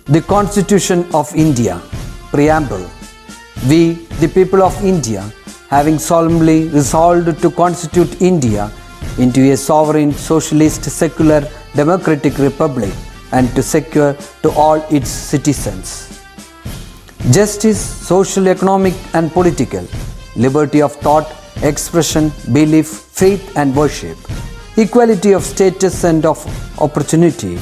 The Constitution of India, Preamble. We, the people of India, having solemnly resolved to constitute India into a sovereign, socialist, secular, democratic republic and to secure to all its citizens justice, social, economic and political, liberty of thought, expression, belief, faith and worship, equality of status and of opportunity,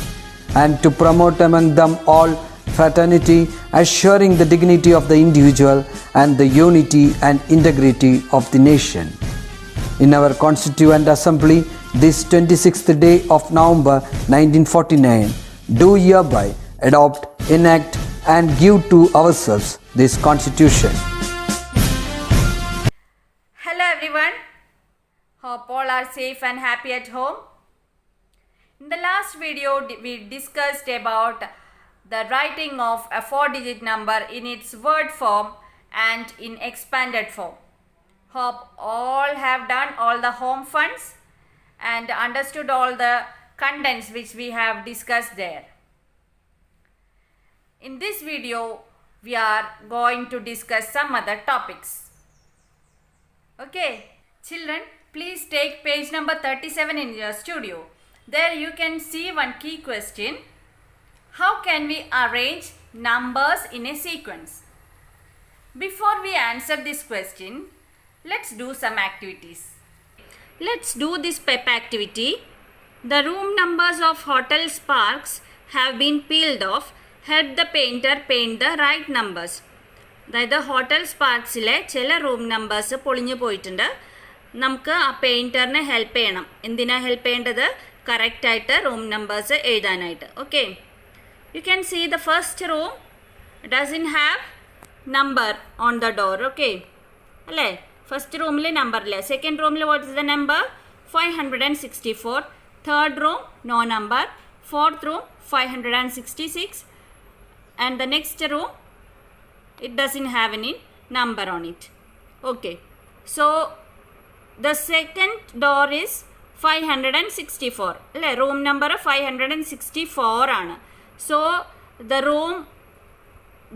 and to promote among them all fraternity, assuring the dignity of the individual and the unity and integrity of the nation. In our Constituent Assembly, this 26th day of November 1949, do hereby adopt, enact and give to ourselves this Constitution. Hello everyone, hope all are safe and happy at home. In the last video we discussed about the writing of a 4-digit number in its word form and in expanded form. Hope all have done all the home funds and understood all the contents which we have discussed there. In this video we are going to discuss some other topics. Okay, children, please take page number 37 in your studio. There you can see one key question. How can we arrange numbers in a sequence? Before we answer this question, let's do some activities. Let's do this pep activity. The room numbers of Hotel Sparks have been peeled off. Help the painter paint the right numbers. അതായത് hotel സ്പാർക്സിലെ ചില room numbers പൊളിഞ്ഞു പോയിട്ടുണ്ട്. നമുക്ക് ആ പെയിൻറ്ററിനെ help ചെയ്യണം. എന്തിനാ help ചെയ്യേണ്ടത്? കറക്റ്റായിട്ട് റൂം നമ്പേഴ്സ് എഴുതാനായിട്ട്. Okay, you can see the first room doesn't have number on the door. Okay അല്ലേ? ഫസ്റ്റ് റൂമിൽ നമ്പറില്ല. സെക്കൻഡ് റൂമിൽ what is the number? 564. Third room no number. Fourth room 566. And the next room, it doesn't have any number on it. Okay, so the second door is 564. Room number 564 ആണ്. So the room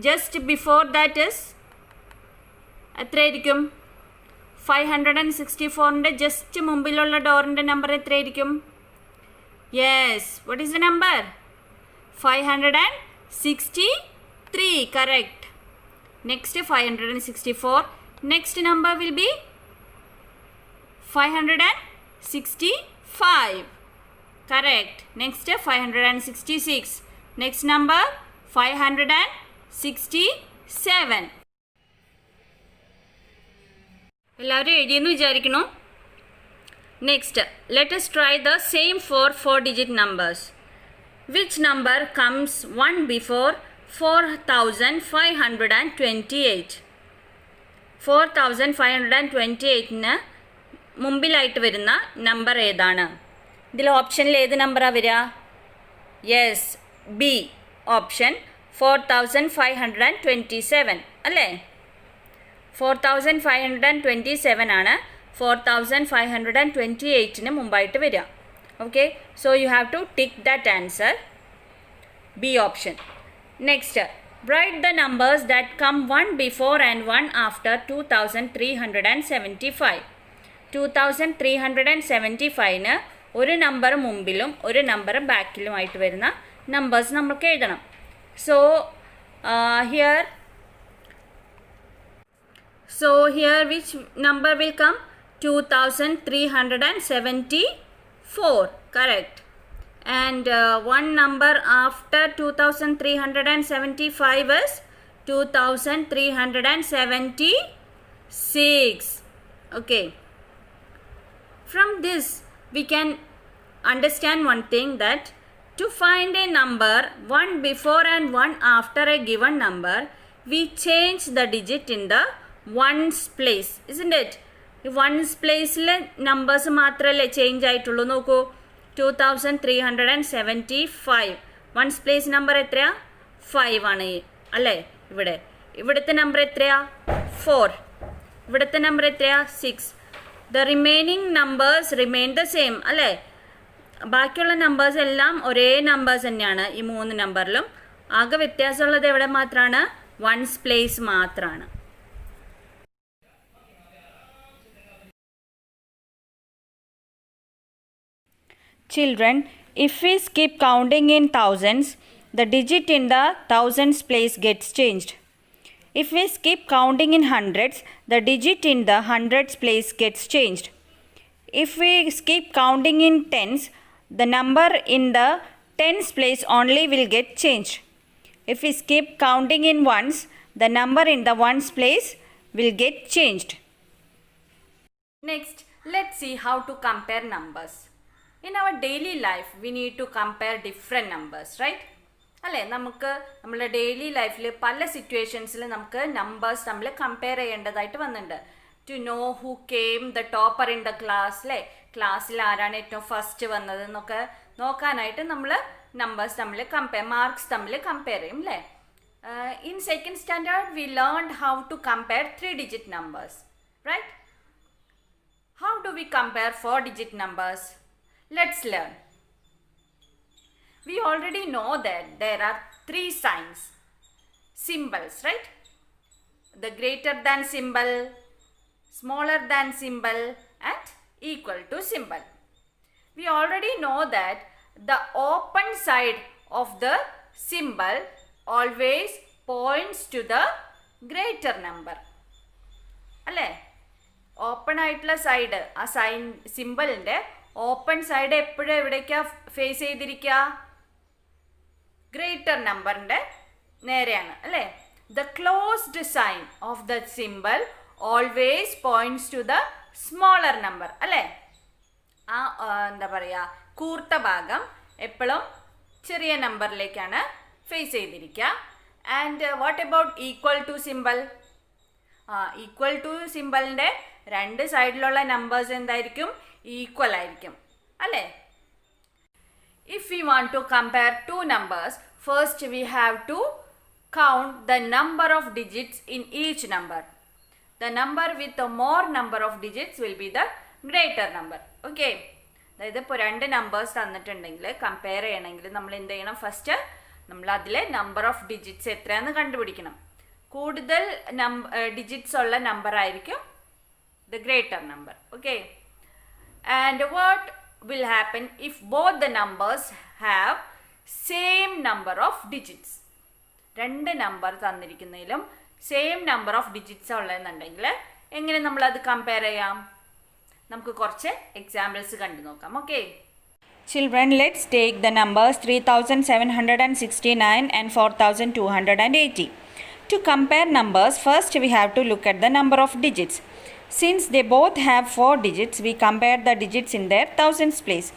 just before that is എത്രയായിരിക്കും? 564ൻ്റെ just മുമ്പിലുള്ള ഡോറിൻ്റെ number എത്രയായിരിക്കും? Yes, what is the number? 563, correct. Next 564. Next number will be 565, correct. Next 566. Next number 567. എല്ലാവരും എഴുതിയെന്ന് വിചാരിക്കുന്നു. Next let us try the same for 4-digit numbers. Which number comes one before 4528? 4528ന് മുമ്പിലായിട്ട് വരുന്ന number ഏതാണ്? ഇതിൽ ഓപ്ഷനിൽ ഏത് നമ്പറാണ് വരിക? യെസ്, ബി ഓപ്ഷൻ 4527 അല്ലേ? 4527 ആണ് 4528ന് മുമ്പായിട്ട് വരിക. Okay, so you have to tick that answer, B option. Next, write the numbers that come one before and one after 2375. 2375ന് ഒരു നമ്പർ മുമ്പിലും ഒരു നമ്പർ ബാക്കിലുമായിട്ട് വരുന്ന നമ്പേഴ്സ് നമുക്ക് എഴുതണം. So here which number will come? 2374, correct. And one number after 2375 is 2376. Okay, from this we can understand one thing, that to find a number one before and one after a given number, we change the digit in the ones place, isn't it? Ones പ്ലേസിലെ numbers മാത്രമല്ലേ change ആയിട്ടുള്ളൂ. നോക്കൂ, 2375 once place number എത്രയാ? 5 ആണ് അല്ലേ? ഇവിടുത്തെ number എത്രയാ? 4. ഇവിടുത്തെ നമ്പർ എത്രയാ? 6. The remaining numbers remain the same അല്ലേ? ബാക്കിയുള്ള നമ്പേഴ്സ് എല്ലാം ഒരേ നമ്പേഴ്സ് തന്നെയാണ് ഈ 3 നമ്പറിലും. ആകെ വ്യത്യാസമുള്ളത് എവിടെ മാത്രമാണ്? വൺസ് പ്ലേസ് മാത്രമാണ്. Children, if we skip counting in thousands, the digit in the thousands place gets changed. If we skip counting in hundreds, the digit in the hundreds place gets changed. If we skip counting in tens, the number in the tens place only will get changed. If we skip counting in ones, the number in the ones place will get changed. Next, let's see how to compare numbers. In our daily life, we need to compare different numbers, right? അല്ലേ, നമുക്ക് നമ്മുടെ daily ലൈഫിൽ പല സിറ്റുവേഷൻസിൽ നമുക്ക് numbers നമ്മൾ compare ചെയ്യേണ്ടതായിട്ട് വന്നിട്ടുണ്ട്. To know who came the topper in the class, അല്ലേ, ക്ലാസ്സിൽ ആരാണ് ഏറ്റവും ഫസ്റ്റ് വന്നത് എന്നൊക്കെ നോക്കാനായിട്ട് നമ്മൾ നമ്പേഴ്സ് തമ്മിൽ മാർക്സ് തമ്മിൽ കമ്പയർ ചെയ്യും, അല്ലേ. In second standard we learned how to compare 3-digit numbers, right? How do we compare 4-digit numbers? Let's learn. We already know that there are 3 signs, symbols, right? The greater than symbol, smaller than symbol, and equal to symbol. We already know that the open side of the symbol always points to the greater number. അല്ലേ, open ആയിട്ടുള്ള side, ആ sign സിമ്പിളിൻ്റെ open side എപ്പോഴും എവിടേക്കാണ് face ചെയ്തിരിക്കുക? Greater നമ്പറിൻ്റെ നേരെയാണ്, അല്ലേ. The closed sign of the symbol always points to the smaller number, അല്ലേ. ആ എന്താ പറയുക, കൂർത്ത ഭാഗം എപ്പോഴും ചെറിയ നമ്പറിലേക്കാണ് ഫേസ് ചെയ്തിരിക്കുക. And what about equal to symbol? Equal to സിമ്പിളിൻ്റെ രണ്ട് സൈഡിലുള്ള നമ്പേഴ്സ് എന്തായിരിക്കും? ഈക്വൽ ആയിരിക്കും, അല്ലേ. If we want to compare two numbers, first we have to count the number of digits in each number. The number with the more number of digits will be the greater number. Okay. അതായത് ഇപ്പോൾ 2 numbers തന്നിട്ടുണ്ടെങ്കിൽ compare ചെയ്യണമെങ്കിൽ നമ്മൾ എന്ത് ചെയ്യണം? First നമ്മൾ അതിലെ number of digits എത്രയാണെന്ന് കണ്ടുപിടിക്കണം. കൂടുതൽ ഡിജിറ്റ്സ് ഉള്ള നമ്പർ ആയിരിക്കും the greater number. Okay. And what will happen if both the numbers have same number of digits? 2 number തന്നിരിക്കുന്നതിലും സെയിം നമ്പർ ഓഫ് ഡിജിറ്റ്സ് ഉള്ളതെന്നുണ്ടെങ്കിൽ എങ്ങനെ നമ്മളത് കമ്പയർ ചെയ്യാം? നമുക്ക് കുറച്ച് എക്സാമ്പിൾസ് കണ്ടു നോക്കാം. Okay Children, let's take the numbers 3769 and 4280. To compare numbers, first we have to look at the number of digits. Since they both have 4 digits, we compare the digits in their thousands place.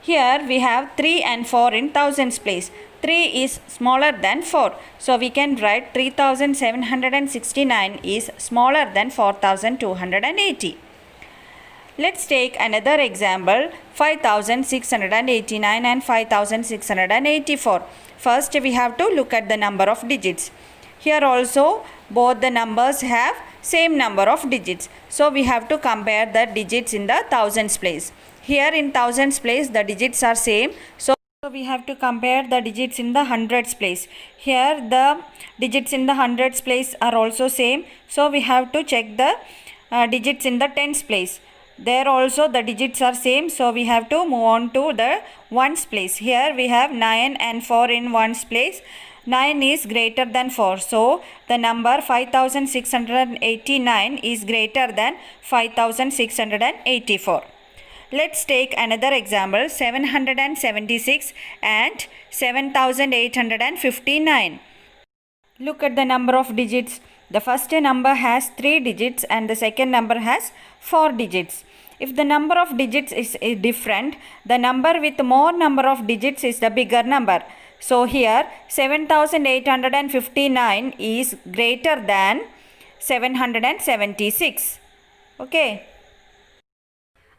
Here we have 3 and 4 in thousands place. 3 is smaller than 4. So we can write 3769 is smaller than 4280. Let's take another example, 5689 and 5684. First we have to look at the number of digits. Here also both the numbers have same number of digits. So we have to compare the digits in the thousands place. Here in thousands place the digits are same. So we have to compare the digits in the hundreds place. Here the digits in the hundreds place are also same. So we have to check the digits in the tens place. There also the digits are same. So we have to move on to the ones place. Here we have 9 and 4 in ones place. 9 is greater than 4. So the number 5689 is greater than 5684. Let's take another example, 776 and 7859. Look at the number of digits. The first number has 3 digits and the second number has 4 digits. If the number of digits is different, the number with more number of digits is the bigger number. So here 7859 is greater than 776. Okay.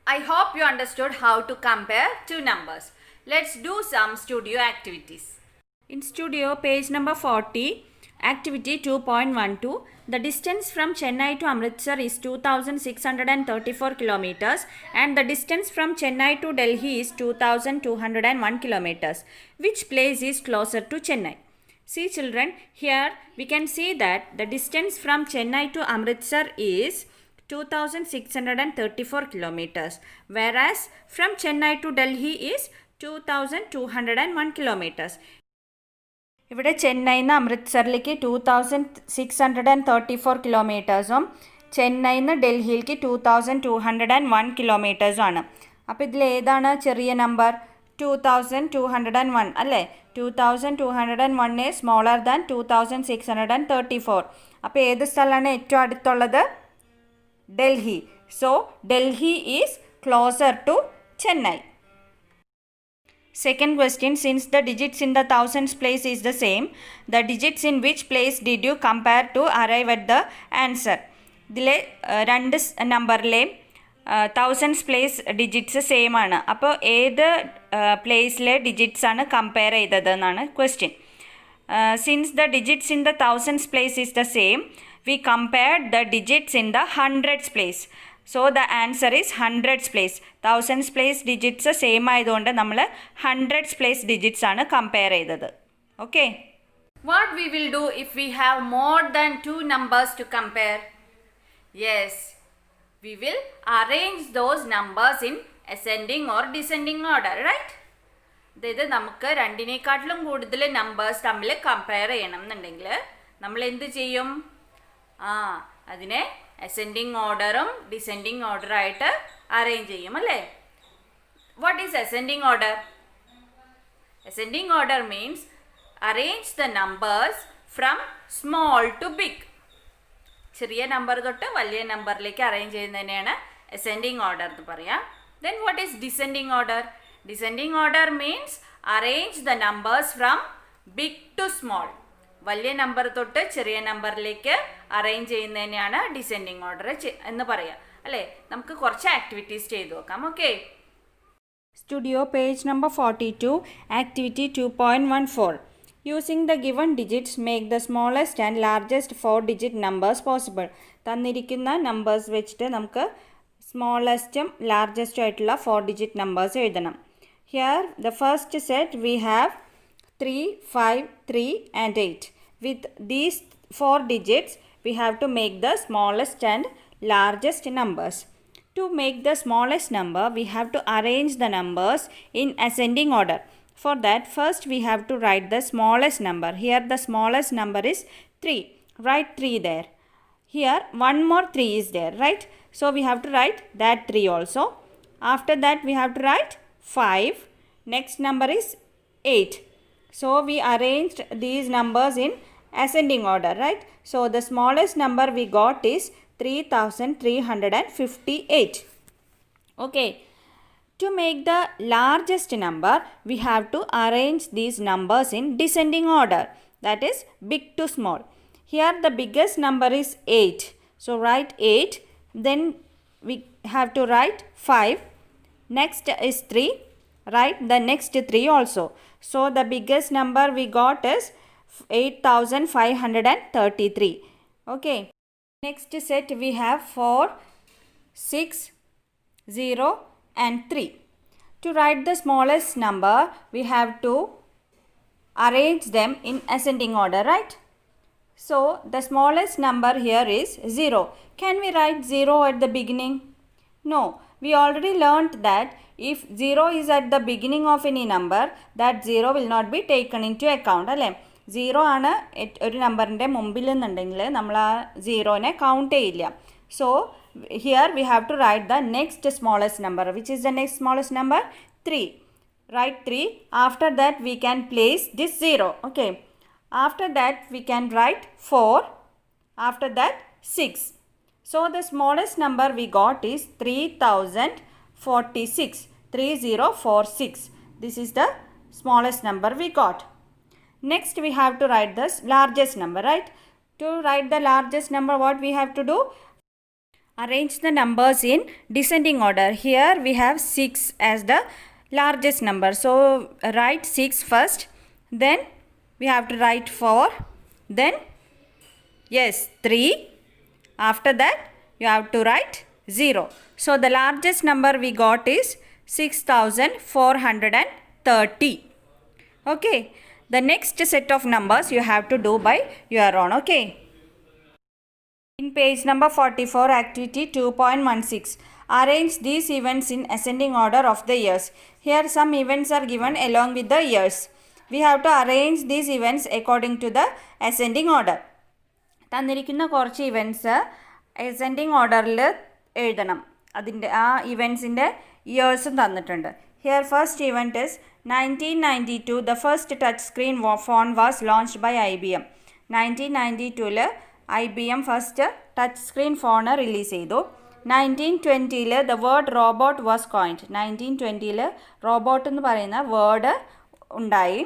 I hope you understood how to compare two numbers. Let's do some studio activities. In studio, page number 40, activity 2.12. The distance from Chennai to Amritsar is 2634 kilometers and the distance from Chennai to Delhi is 2201 kilometers. Which place is closer to Chennai? See children, here we can see that the distance from Chennai to Amritsar is 2634 kilometers, whereas from Chennai to Delhi is 2201 kilometers. ഇവിടെ ചെന്നൈയിൽ നിന്ന് അമൃത്സറിലേക്ക് 2634 കിലോമീറ്റേഴ്സും ചെന്നൈയിൽ നിന്ന് ഡൽഹിയിലേക്ക് 2201 കിലോമീറ്റേഴ്സുമാണ്. അപ്പോൾ ഇതിൽ ഏതാണ് ചെറിയ നമ്പർ? 2201 അല്ലേ? 2201 is smaller than 2634. അപ്പോൾ ഏത് സ്ഥലമാണ് ഏറ്റവും അടുത്തുള്ളത്? Delhi. So Delhi is closer to Chennai. Second question, since the digits in the thousands place is the same, the digits in which place did you compare to arrive at the answer? ഇതിലെ രണ്ട് നമ്പറിലെ thousands place digits same ആണ്. അപ്പോൾ ഏത് പ്ലേസിലെ digits ആണ് compare ചെയ്തത് എന്നാണ് question. Since the digits in the thousands place is the same, we compared the digits in the hundreds place. So the answer is hundreds place. Thousands place digits same ആയതുകൊണ്ട് നമ്മൾ hundreds place digits ആണ് compare ചെയ്തത്. Okay. What we will do if we have more than 2 numbers to compare? Yes, we will arrange those numbers in ascending or descending order, right? അതായത് നമുക്ക് രണ്ടിനേക്കാട്ടിലും കൂടുതൽ numbers തമ്മിൽ compare ചെയ്യണം എന്നുണ്ടെങ്കിൽ നമ്മൾ എന്ത് ചെയ്യും? അതിനെ അസെൻഡിങ് ഓർഡറും ഡിസെൻഡിങ് ഓർഡറായിട്ട് അറേഞ്ച് ചെയ്യും അല്ലേ? What is ascending order? Ascending order means arrange the numbers from small to big. ചെറിയ നമ്പർ തൊട്ട് വലിയ നമ്പറിലേക്ക് അറേഞ്ച് ചെയ്യുന്നതിനെയാണ് അസെൻഡിങ് ഓർഡർ എന്ന് പറയാം. Then what is descending order? Descending order means arrange the numbers from big to small. വലിയ number തൊട്ട് ചെറിയ നമ്പറിലേക്ക് അറേഞ്ച് ചെയ്യുന്നതിനെയാണ് ഡിസെൻഡിങ് ഓർഡർ എന്ന് പറയാം അല്ലേ? നമുക്ക് കുറച്ച് ആക്ടിവിറ്റീസ് ചെയ്തു നോക്കാം. Okay. Studio page number 42, activity 2.14. Using the given digits, make the smallest and largest 4-digit numbers possible. തന്നിരിക്കുന്ന നമ്പേഴ്സ് വെച്ചിട്ട് നമുക്ക് സ്മോളസ്റ്റും ലാർജസ്റ്റും ആയിട്ടുള്ള 4-digit numbers എഴുതണം. Here the first set we have 3, 5, 3 and 8. With these 4 digits we have to make the smallest and largest numbers. To make the smallest number we have to arrange the numbers in ascending order. For that, first we have to write the smallest number. Here the smallest number is 3. Write 3 there. Here one more 3 is there, right? So we have to write that 3 also. After that we have to write 5. Next number is 8. So we arranged these numbers in ascending order, right? So the smallest number we got is 3358. Okay. To make the largest number, we have to arrange these numbers in descending order, that is big to small. Here the biggest number is 8. So write 8, then we have to write 5. Next is 3. Write the next 3 also. So the biggest number we got is 8533. Okay. Next set we have 4, 6, 0 and 3. To write the smallest number, we have to arrange them in ascending order, right? So the smallest number here is 0. Can we write 0 at the beginning? No. We already learnt that if 0 is at the beginning of any number, that 0 will not be taken into account. അല്ലേ? 0 ആണ് ഒരു നമ്പറിൻ്റെ മുമ്പിൽ എന്നുണ്ടെങ്കിൽ നമ്മൾ ആ 0നെ count ചെയ്യില്ല. So here we have to write the next smallest number. Which is the next smallest number? 3. Write 3. After that we can place this 0. Okay. After that we can write 4. After that 6. So the smallest number we got is 3046. 3046. This is the smallest number we got. Next we have to write the largest number, right? To write the largest number, what we have to do? Arrange the numbers in descending order. Here we have 6 as the largest number. So write 6 first. Then we have to write 4. Then 3. After that you have to write 0. So the largest number we got is 6430. Okay. The next set of numbers you have to do by your own. Okay. In page number 44, activity 2.16, arrange these events in ascending order of the years. Here some events are given along with the years. We have to arrange these events according to the ascending order. തന്നിരിക്കുന്ന കുറച്ച് events ascending ഓർഡറിൽ എഴുതണം. അതിൻ്റെ ആ ഇവൻറ്റ്സിൻ്റെ ഇയേഴ്സും തന്നിട്ടുണ്ട്. Here first event is 1992 the first touch screen phone was launched by IBM. 1992 IBM first touch screen phone release ചെയ്തു. 1920 the word robot was coined. 1920 robot എന്ന് പറയുന്ന വേർഡ് ഉണ്ടായി.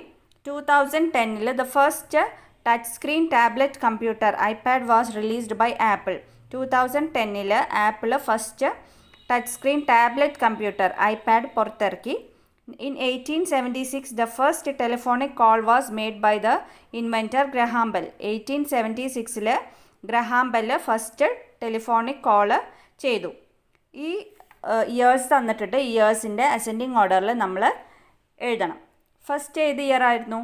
2010 the first touch screen tablet computer iPad was released by Apple. 2010 Apple first touch screen tablet computer iPad പുറത്തിറക്കി. In 1876 the first telephonic call was made by the inventor Graham Bell. 1876 Graham bell first telephonic call ചെയ്തു. ഈ years തന്നിട്ടുണ്ട്. ഇയേഴ്സിൻ്റെ ascending ഓർഡറിൽ നമ്മൾ എഴുതണം. First ഏത് year ആയിരുന്നു?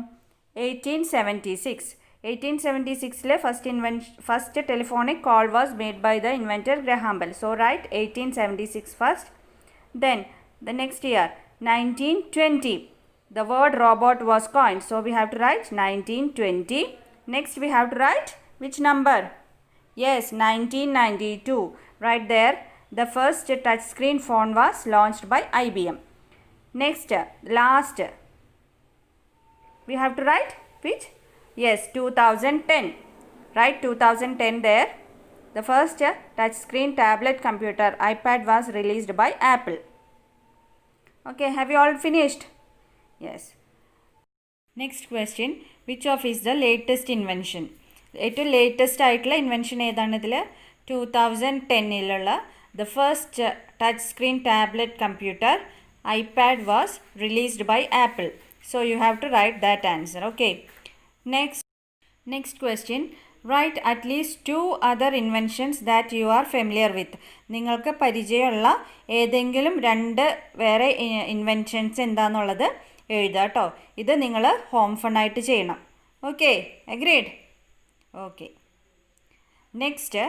1876. 1876 first telephonic call was made by the inventor Graham Bell. So right 1876 first. Then the next year 1920 the word robot was coined. So we have to write 1920. Next we have to write which number? Yes, 1992. Right there the first touch screen phone was launched by IBM. Next last we have to write which? Yes, 2010. Right, 2010 there the first touch screen tablet computer iPad was released by Apple. Okay, have you all finished? Yes. Next question, which of is the latest invention? ഏറ്റവും latest ആയിട്ടുള്ള invention ഏതാണ് ഇതിൽ? 2010 the first touch screen tablet computer iPad was released by Apple. So you have to write that answer. Okay. Next question, write at least 2 other inventions that you are familiar with. നിങ്ങൾക്ക് പരിചയമുള്ള ഏതെങ്കിലും 2 വേറെ inventions എന്താണെന്നുള്ളത് എഴുതുക കേട്ടോ. ഇത് നിങ്ങൾ home ഫണ്ണായിട്ട് ചെയ്യണം. Okay, agreed? Okay. Next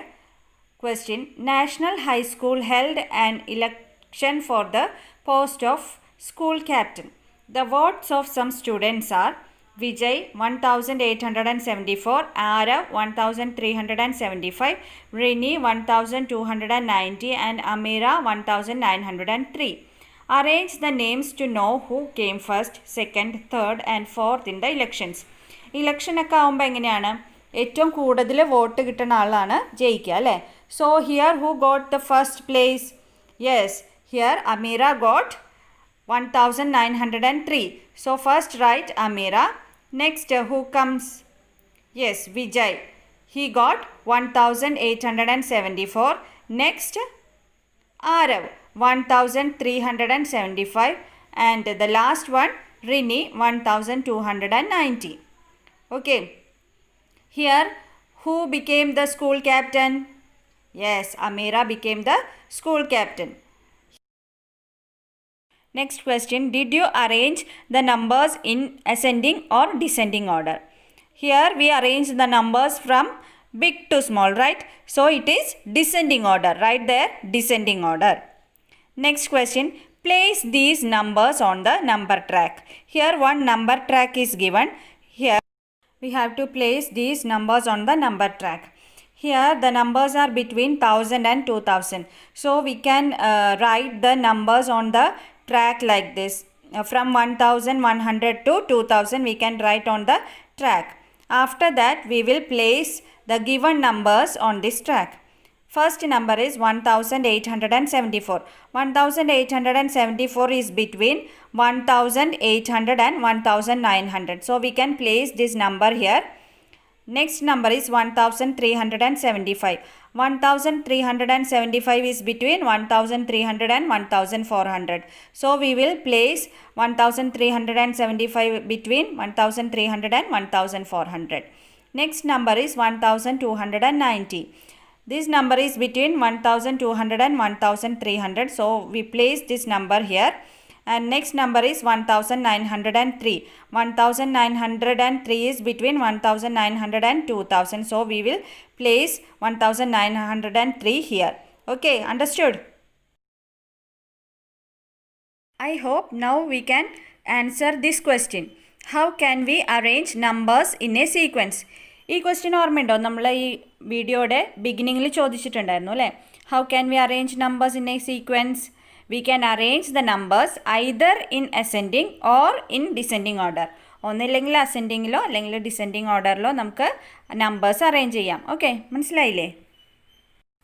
question, National High School held an election for the post of school captain. The votes of some students are Vijay 1874, Arav 1375, Rini 1290 and Amira 1903. Arrange the names to know who came first, second, third and fourth in the elections. Election ഒക്കെ ആകുമ്പോൾ എങ്ങനെയാണ്? ഏറ്റവും കൂടുതൽ vote കിട്ടുന്ന ആളാണ് ജയിക്കുക അല്ലേ? So here who got the first place? Yes, here Ameera got 1903. So first write Amira. Next who comes? Yes, Vijay. He got 1874. Next Arav 1375 and the last one Rini 1290. Okay. Here who became the school captain? Yes, Amira became the school captain. Next question, did you arrange the numbers in ascending or descending order? Here we arrange the numbers from big to small, right? So it is descending order, right there, descending order. Next question, place these numbers on the number track. Here one number track is given. Here we have to place these numbers on the number track. Here the numbers are between 1000 and 2000. So we can write the numbers on the track like this. From 1100 to 2000 we can write on the track. After that we will place the given numbers on this track. First number is 1874. 1874 is between 1800 and 1900. So we can place this number here. Next number is 1375. 1375 is between 1300 and 1400. So we will place 1375 between 1300 and 1400. Next number is 1290. This number is between 1200 and 1300. So we place this number here. and next number is 1903. 1903 is between 1900 and 2000. So we will place 1903 here. Okay, understood? I hope now we can answer this question. How can we arrange numbers in a sequence? ഈ question ഓർമ്മയുണ്ടോ? നമ്മൾ ഈ വീഡിയോയുടെ ബിഗിനിങ്ങിൽ ചോദിച്ചിട്ടുണ്ടായിരുന്നു അല്ലേ? How can we arrange numbers in A sequence? We can arrange the numbers either in ascending or in descending order. ഒന്നില്ലെങ്കിൽ അസെൻഡിങ്ങിലോ അല്ലെങ്കിൽ descending ഓർഡറിലോ നമുക്ക് നമ്പേഴ്സ് അറേഞ്ച് ചെയ്യാം. ഓക്കെ, മനസ്സിലായില്ലേ?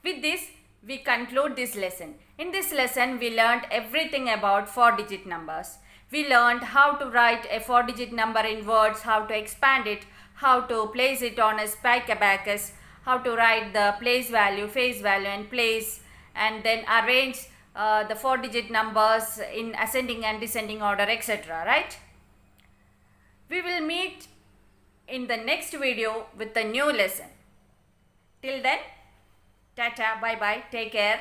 With this, we conclude this lesson. In this lesson, we learned everything about 4-digit numbers. We learned how to write a 4-digit number in words, how to expand it, how to place it on a spike abacus, how to write the place value, face value and place, and then arrange the 4-digit numbers in ascending and descending order, etc. Right? We will meet in the next video with a new lesson. Till then, tata, bye bye, take care.